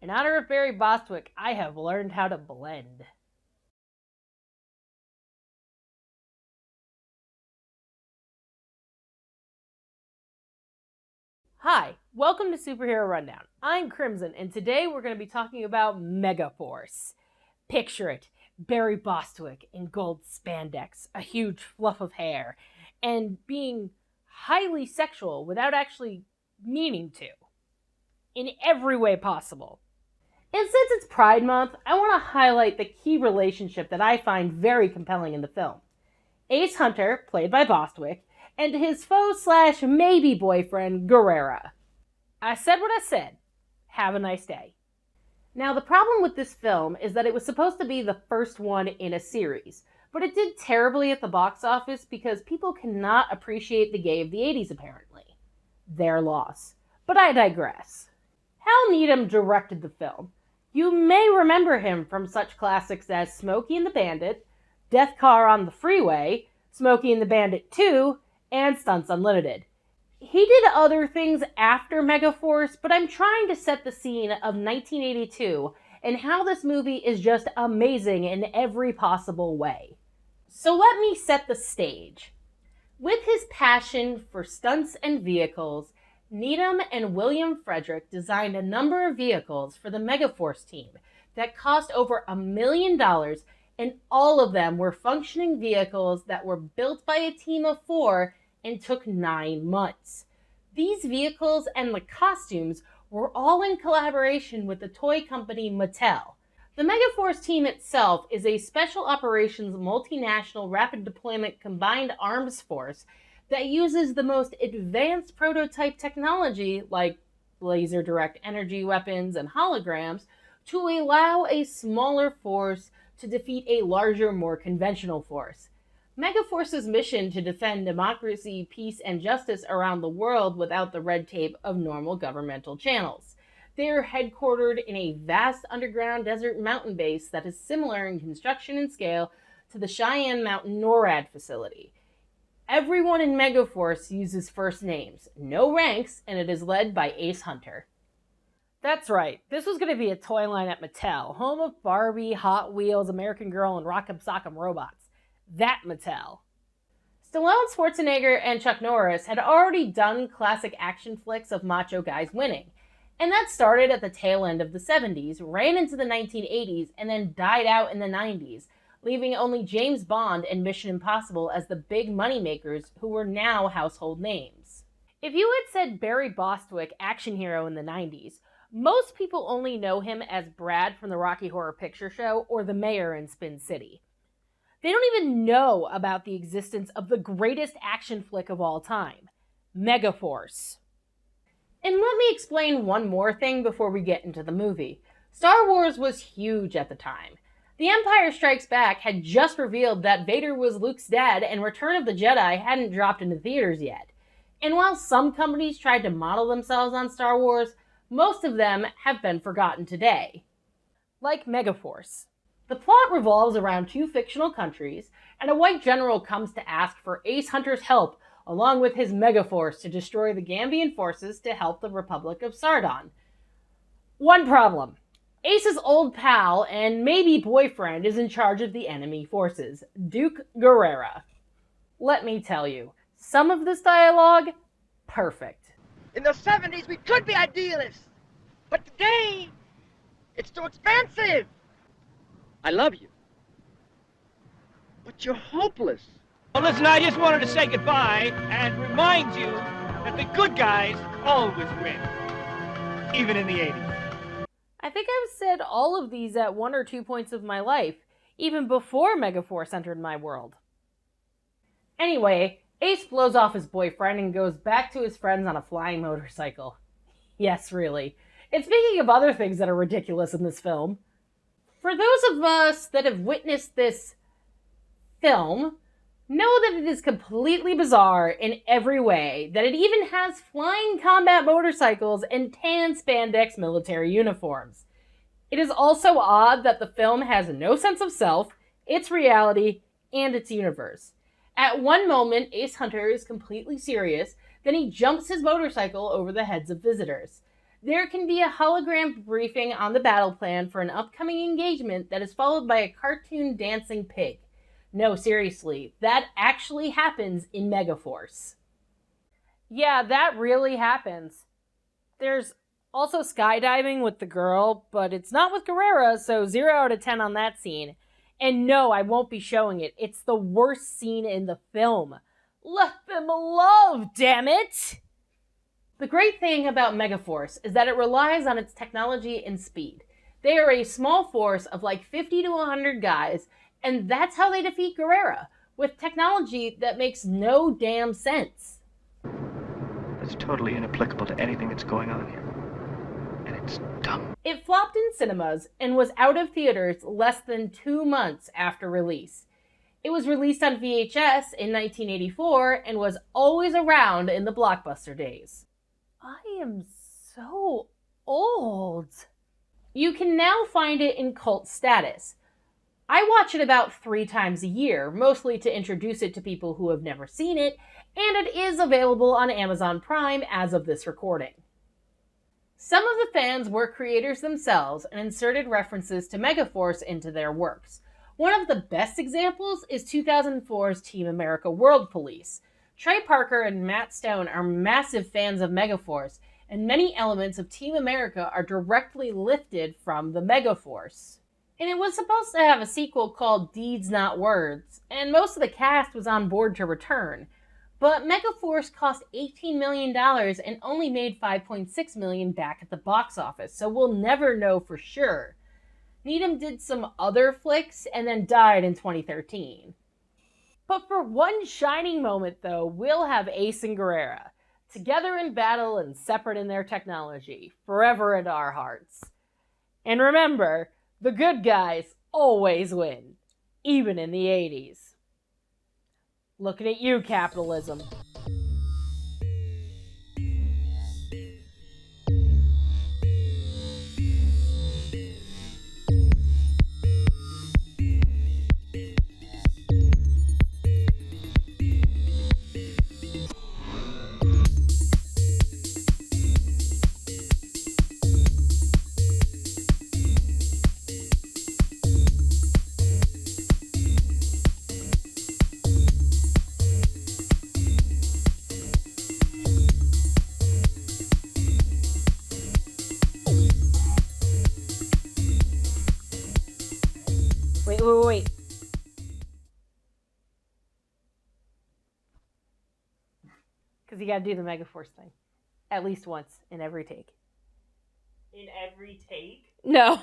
In honor of Barry Bostwick, I have learned how to blend. Hi, welcome to Superhero Rundown. I'm Crimson, and today we're going to be talking about Megaforce. Picture it, Barry Bostwick in gold spandex, a huge fluff of hair, and being highly sexual without actually meaning to, in every way possible. And since it's Pride Month, I want to highlight the key relationship that I find very compelling in the film. Ace Hunter, played by Bostwick, and his foe/maybe boyfriend, Guerrera. I said what I said. Have a nice day. Now, the problem with this film is that it was supposed to be the first one in a series, but it did terribly at the box office because people cannot appreciate the gay of the 80s, apparently. Their loss. But I digress. Hal Needham directed the film. You may remember him from such classics as Smokey and the Bandit, Death Car on the Freeway, Smokey and the Bandit 2, and Stunts Unlimited. He did other things after Megaforce, but I'm trying to set the scene of 1982 and how this movie is just amazing in every possible way. So let me set the stage. With his passion for stunts and vehicles, Needham and William Frederick designed a number of vehicles for the Megaforce team that cost over $1 million, and all of them were functioning vehicles that were built by a team of 4 and took 9 months. These vehicles and the costumes were all in collaboration with the toy company Mattel. The Megaforce team itself is a special operations multinational rapid deployment combined arms force that uses the most advanced prototype technology like laser direct energy weapons and holograms to allow a smaller force to defeat a larger, more conventional force. Megaforce's mission to defend democracy, peace, and justice around the world without the red tape of normal governmental channels. They are headquartered in a vast underground desert mountain base that is similar in construction and scale to the Cheyenne Mountain NORAD facility. Everyone in Megaforce uses first names, no ranks, and it is led by Ace Hunter. That's right, this was going to be a toy line at Mattel, home of Barbie, Hot Wheels, American Girl, and Rock'em Sock'em Robots. That Mattel. Stallone, Schwarzenegger, and Chuck Norris had already done classic action flicks of macho guys winning, and that started at the tail end of the 70s, ran into the 1980s, and then died out in the 90s, leaving only James Bond and Mission Impossible as the big moneymakers who were now household names. If you had said Barry Bostwick action hero in the 90s, most people only know him as Brad from the Rocky Horror Picture Show or the mayor in Spin City. They don't even know about the existence of the greatest action flick of all time, Megaforce. And let me explain one more thing before we get into the movie. Star Wars was huge at the time. The Empire Strikes Back had just revealed that Vader was Luke's dad, and Return of the Jedi hadn't dropped into theaters yet. And while some companies tried to model themselves on Star Wars, most of them have been forgotten today. Like Megaforce. The plot revolves around 2 fictional countries, and a white general comes to ask for Ace Hunter's help, along with his Megaforce, to destroy the Gambian forces to help the Republic of Sardon. One problem. Ace's old pal and maybe boyfriend is in charge of the enemy forces, Duke Guerrera. Let me tell you, some of this dialogue, perfect. In the 70s, we could be idealists, but today, it's too expensive. I love you, but you're hopeless. Well, listen, I just wanted to say goodbye and remind you that the good guys always win, even in the 80s. I think I've said all of these at 1 or 2 points of my life, even before Megaforce entered my world. Anyway, Ace blows off his boyfriend and goes back to his friends on a flying motorcycle. Yes, really. And speaking of other things that are ridiculous in this film, for those of us that have witnessed this film, know that it is completely bizarre in every way, that it even has flying combat motorcycles and tan spandex military uniforms. It is also odd that the film has no sense of self, its reality, and its universe. At one moment, Ace Hunter is completely serious, then he jumps his motorcycle over the heads of visitors. There can be a hologram briefing on the battle plan for an upcoming engagement that is followed by a cartoon dancing pig. No, seriously, that actually happens in Megaforce. Yeah, that really happens. There's also skydiving with the girl, but it's not with Guerrera, so 0 out of 10 on that scene. And no, I won't be showing it. It's the worst scene in the film. Let them love, damn it! The great thing about Megaforce is that it relies on its technology and speed. They are a small force of like 50 to 100 guys, and that's how they defeat Guerrera, with technology that makes no damn sense. That's totally inapplicable to anything that's going on here. And it's dumb. It flopped in cinemas and was out of theaters less than 2 months after release. It was released on VHS in 1984 and was always around in the blockbuster days. I am so old. You can now find it in cult status. I watch it about 3 times a year, mostly to introduce it to people who have never seen it, and it is available on Amazon Prime as of this recording. Some of the fans were creators themselves and inserted references to Megaforce into their works. One of the best examples is 2004's Team America World Police. Trey Parker and Matt Stone are massive fans of Megaforce, and many elements of Team America are directly lifted from the Megaforce. And it was supposed to have a sequel called Deeds Not Words, and most of the cast was on board to return. But Megaforce cost $18 million and only made $5.6 million back at the box office, so we'll never know for sure. Needham did some other flicks and then died in 2013. But for one shining moment, though, we'll have Ace and Guerrera, together in battle and separate in their technology, forever in our hearts. And remember, the good guys always win, even in the 80s. Looking at you, capitalism. Wait. Because you gotta do the Megaforce thing. At least once in every take. In every take? No.